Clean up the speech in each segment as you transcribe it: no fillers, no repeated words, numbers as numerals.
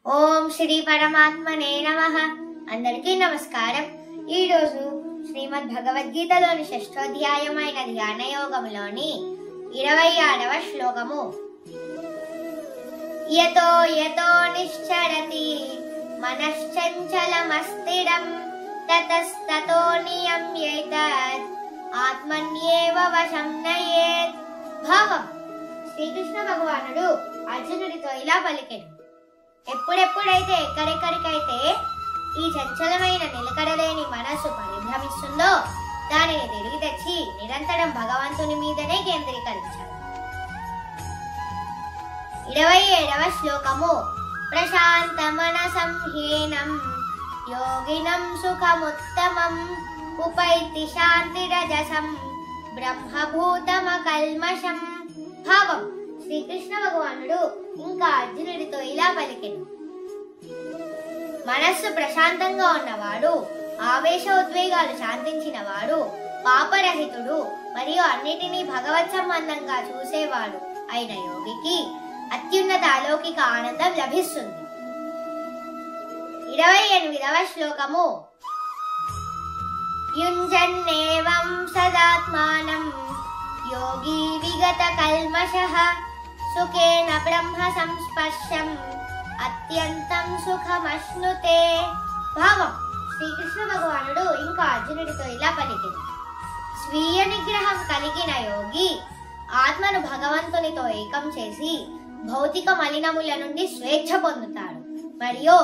ఓం శ్రీ పరమాత్మనే నమః. అందరికీ నమస్కారం. ఈ రోజు శ్రీమద్ భగవద్గీతలోని 6వ అధ్యాయమైన ధ్యాన యోగములోని 26వ శ్లోకము. యతో యతో నిశ్చరతి మనశ్చంచలమస్థిరం తతస్తతో నియమ్యేతత్ ఆత్మన్యేవ వశం నయేత్. భావం: శ్రీకృష్ణ భగవానుడు అర్జునుడితో ఇలా పలికెను. ఎప్పుడెప్పుడైతే ఎక్కడెక్కడికైతే ఈ చంచలమైన నిలకడలేని మనస్సు పరిభ్రమిస్తుందో దానిని తిరిగి తెచ్చి నిరంతరం భగవంతుని మీదనే కేంద్రీకరించాలి. 27వ శ్లోకము. ప్రశాంత మనసం హీనం యోగినం సుఖముత్తమం ఉపైతి శాంతిరజసం బ్రహ్మభూతమకల్మషం. భావం: శ్రీకృష్ణ భగవానుడు ఇంకా అర్జునుడితో ఇలా పలికెను. మనస్సు ప్రశాంతంగా ఉన్నవాడు, ఆవేశ ఉద్వేగాలు శాంతించినవాడు, పాపరహితుడు మరియు అన్నిటినీ భగవత్ సంబంధంగా చూసేవాడు అయిన యోగికి అత్యున్నత అలౌకిక ఆనందం లభిస్తుంది. 28వ శ్లోకము. యుంజన్నేవం సదాత్మానం యోగి విగత కల్మషః సుఖేన బ్రహ్మ సంస్పర్శం అత్యంతం సుఖమశ్నుతే. భావం: శ్రీకృష్ణ భగవానుడు ఇంకా అర్జునుడితో ఇలా పలికింది. స్వీయ నిగ్రహం కలిగిన యోగి ఆత్మను భగవంతునితో ఏకం చేసి భౌతిక మలినముల నుండి స్వేచ్ఛ పొందుతాడు మరియు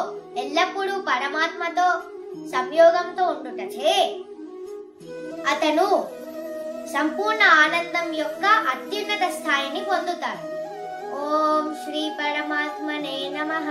ఎల్లప్పుడూ పరమాత్మతో సంయోగంతో ఉండుటచే అతను సంపూర్ణ ఆనందం యొక్క అత్యున్నత స్థాయిని పొందుతాడు. ఓం శ్రీ పరమాత్మనే నమః.